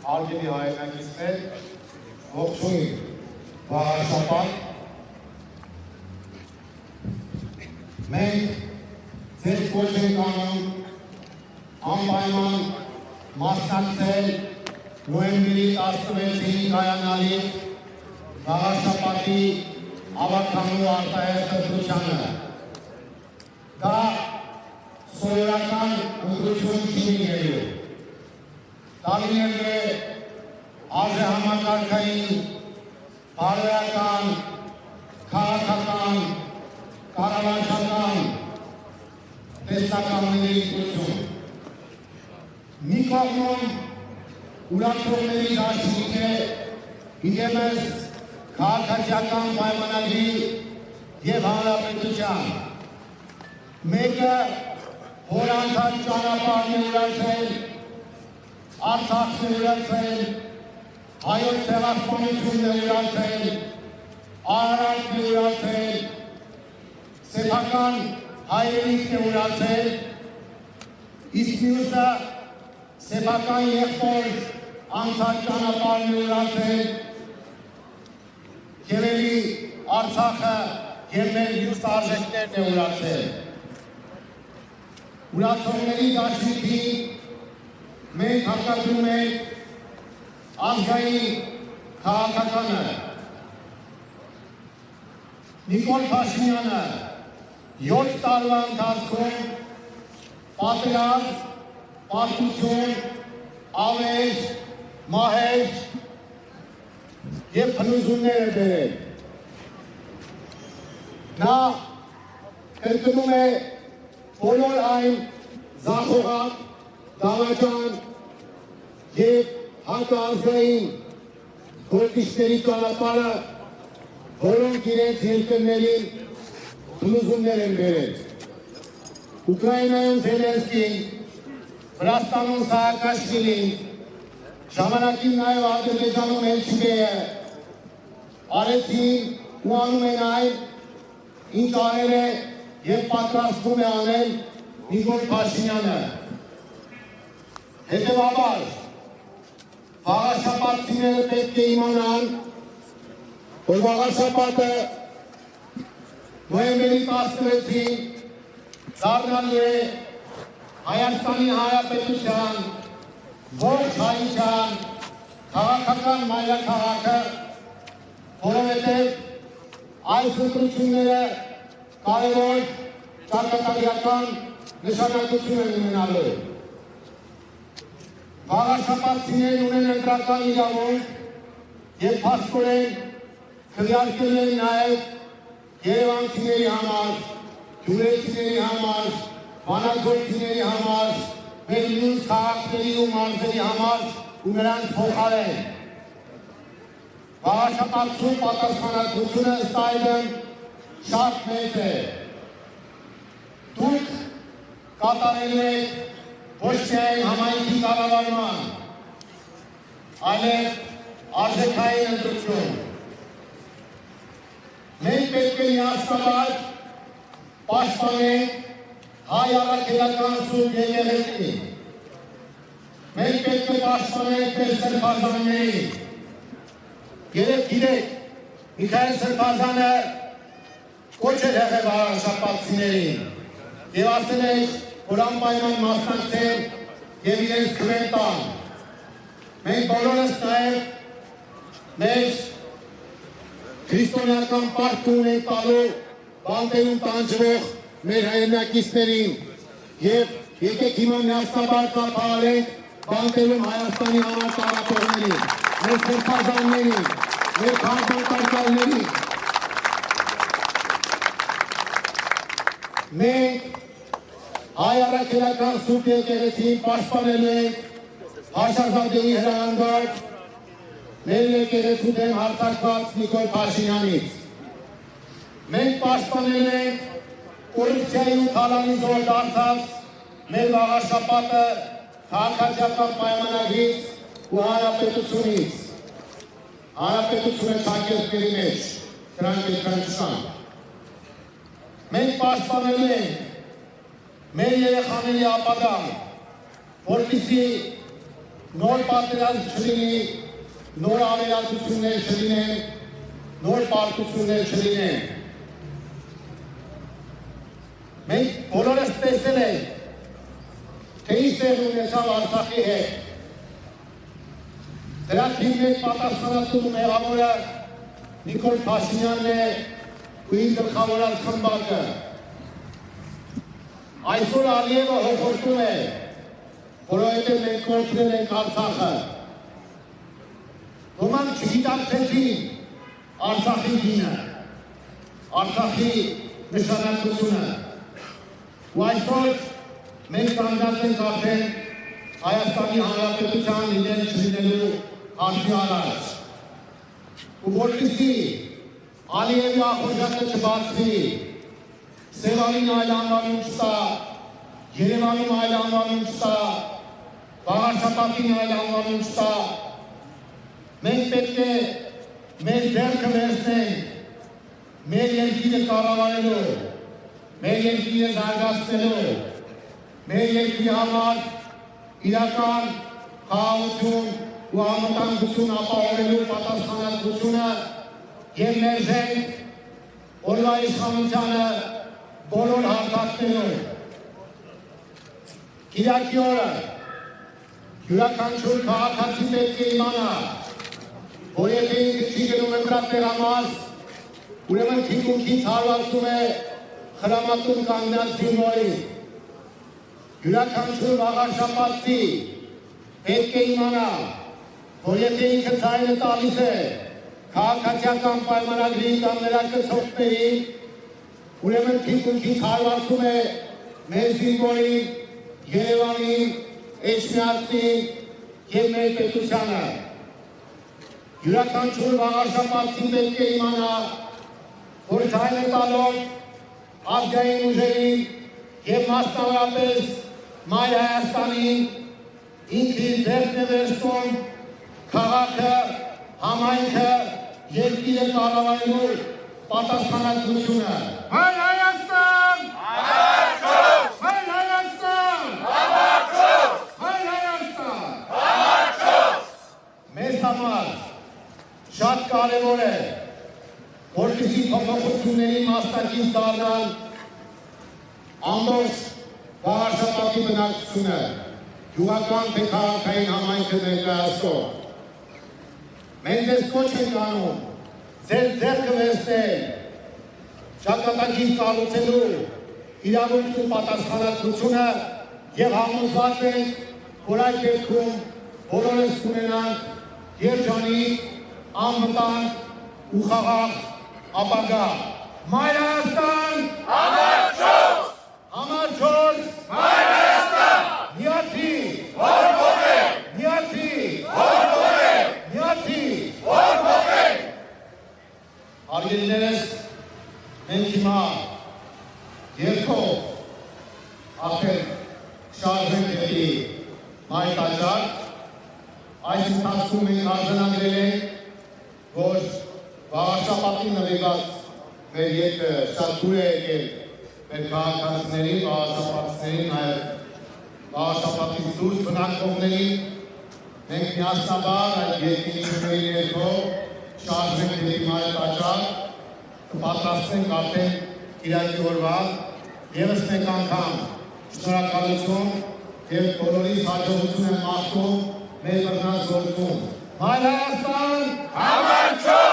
Արգելի հայրենակիցներ, ողջույն, վաղաշապատ, մենք ձեզ կոչ ենք անում անպայման մասնակցել նոյեմբերի 16-ին կայանալիք վաղաշապատի ավարտանու արտահայտությանը։ Դա սովորական ընտրություն չի լինելու։ Դա լինելու է արժեհամակարգային, բարոյական, քաղաքական, կառավարչական տեսականների ընտրություն։ Մի կողմում ուրախողների դաշինք է իդեմս քաղաքացիական պայմանագրի և հանրապետության։ Մեկը հորանցած ճանապարհն է ուրացել, Արցախն է ուրացել, հայոց ցեղասպանությունն է ուրացել, Արարատն է ուրացել, սեփական հայրենիքն է ուրացել, իսկ մյուսը սեփական եղբոր անցած ճանապարհն է ուրացել, եւ էլի Արցախը եւ մեր մյուս արժեքներն է ուրացել։ Ուրացողների դաշինքի մենք հարկադրում ենք ազգային քաղաքականը։ Նիկոլ Փաշինյանը 7 տարվա ընթացքում պատերազմ, պարտություն, ավերջ, մահերջ և փնուզումներ է բերել։ Նա կրկնում է բոլոր այն ձախողակ, դավաճան և հակազգային գործիչների ճանապարհը, որոնք իրենց երկրներին փնուզումներ են բերել։ Ուկրաինայում Զելենսկին, Վրաստանում Սաակաշվիլին, ժամանակին նաև Ադրբեջանում Էլչիբեյը արեցին ու անում են այն, ինչ արել է և պատրաստվում է անել Նիկոլ Փաշինյանը։ Հետևաբար, վաղաշապատցիները պետք է իմանան, որ վաղաշապատը նոյեմբերի 16-ին դառնալու է Հայաստանի Հանրապետության ողջ հայության քաղաքական մայրաքաղաքը, որովհետև այս ընտրությունները կարևոր ճակատագրական նշանակություն են ունենալու։ Վաղաշապատցիներն ունեն ընտրական իրավունք և փաստորեն քվեարկել են նաև երևանցիների համար, գյումրեցիների համար, վանաձորցիների համար, մեր մյուս քաղաքների ու մարզերի համար ու նրանց փոխարեն։ Վաղաշապատցու պատասխանատվությունը ըստ այդմ շատ մեծ է։ Դուք կատարելու եք ոչ միայն համայնքի կառավարման, այլև արժեքային ընտրություն։ Մենք պետք է միասնաբար պաշտպանենք հայ առաքելական սուրբ եկեղեցին։ Մենք պետք է պաշտպանենք մեր սրբազաններին։ Երեք գիտեք, Միքայել Սրբազանը կոչ էր եղել վաղաշապատցիներին և ասել էր, որ անպայման մասնակցեն և իրենց քվեն տան։ Մենք բոլորս նաև մեր քրիստոնեական պարտքը ունենք տալու բանտերում տանջվող մեր հայրենակիցներին և եկեք հիմա միասնաբար ծափահարենք բանտերում Հայաստանի համար տառապողներին, մեր սրբազաններին, մեր քաղաքակրթարներին։ Մենք հայ առաքելական սուրբ եկեղեցին պաշտպանելու ենք Հաշարզադեի հրահանգած մեր եկեղեցու դեմ հարձակված Նիկոլ Փաշինյանից։ Մենք պաշտպանելու ենք կոռուպցիայի ու թալանի զոհ դարձած մեր վաղաշապատը քաղաքացիական պայմանագրից ու հանրապետությունից։ Հանրապետությունը ճակերտների մեջ, դրանք երկրաչան։ Մենք պաշտպանելու ենք մեր երեխաների ապագան, որպեսզի նոր պատերազմ չլինի, նոր ավերածություններ չլինեն, նոր պարտություններ չլինեն։ Մենք բոլորս տեսել ենք, թե ինչ տեղ ունեցավ Արցախի հետ։ Դրա թիմի պատասխանատու մեղավորը Նիկոլ Փաշինյանն է ու իր գլխավորած խմբակը։ Այսօր Ալիևը հոխորտում է, որովհետև մենք կորցրել ենք Արցախը։ Ոմանք չգիտակցեցին Արցախի դինը, Արցախի նշանակությունը։ Ու այսօր մենք կանգնած ենք արդեն Հայաստանի Հանրապետության լինել չլինելու հարցի առաջ։ Ու որպեսզի Ալիևի ախորժակը չբացվի, Սևանին այլ անվանում չտա, Երևանում այլ անվանում չտա, Վաղարշապատին այլ անվանում չտա, մենք պետք է մեր ձեռքը վերցնենք մեր երկիրը կառավարելու, մեր երկիրը զարգացնելու, մեր երկրի համար իրական խաղաղություն ու անվտանգություն ապահովելու պատասխանատվությունը և մերժենք օրվա իշխանությանը բոլոր հարթակներում։ Կիրակի օրը յուրաքանչյուր քաղաքացի պետք է իմանա, որ եթե ինքը չի գնում ընտրատեղամաս, ուրեմն թիկունքից հարվածում է խրամատում կանգնած զինվորին։ Յուրաքանչյուր վաղարշապատցի պետք է իմանա, որ եթե ինքը ձայնը տալիս է քաղաքացիական պայմանագրի կամ նրա կցորդների, ուրեմն թիկունքից հարվածում է մեր զինվորին, Երևանին, Էջմիածնին և մեր պետությանը։ Յուրաքանչյուր վաղարշապատցի պետք է իմանա, որ ձայնը տալով ազգային ուժերին և մասնավորապես Մայր Հայաստանին ինքը իր ձեռքն է վերցնում քաղաքը, համայնքը, երկիրը կառավարելու պատասխանատվությունը։ Հայր Հայաստան! Համարժող! Հայր Հայաստան! Համարժող! Հայր Հայաստան! Համարժող! Մեզ համար շատ կարևոր է, որպեսզի փոփոխությունների մասնակից դառնան ամբողջ Վաղարշապատի բնակչությունը, գյուղական թե քաղաքային համայնքը ներկայացնող։ Մենք ձեզ կոչ ենք անում, ձեր ձեռքը վերցնել, ճակատագիր կառուցելու իրավունք ու պատասխանատվությունը և համոզված ենք, որ այդ դեպքում բոլորս կունենանք երջանիկ, անվտանգ ու խաղաղ ապագա։ Մայր Հայաստան! Համարժող! Համարժող! Մայր Հայաստան! Միացի! Որ մողենք! Միացի! Որ մողենք! Միացի! Որ մողենք! Հարգելիներս, մենք հիմա երկով արդեն շարժենք դեպի մայրտաճար։ Այս ընթացքում մենք արձանագրել ենք, որ Վաղարշապատին նվիրված մեր երկը շատ դուր է եկել մեր քաղաքացիներին, վաղարշապատցիներին, նաև Վաղարշապատից դուրս բնակվողներին։ Մենք միասնաբար այդ երկրի շրջանի ներքո շարժենք դեպի մայրտաճար, կպատրաստենք արդեն Կիրակի օրվան, ևս մեկ անգամ շնորհակալություն և բոլորիս հաջողություն եմ մաղթում մեր բռնած գործում։ Մայր Հայաստան! Համարժող!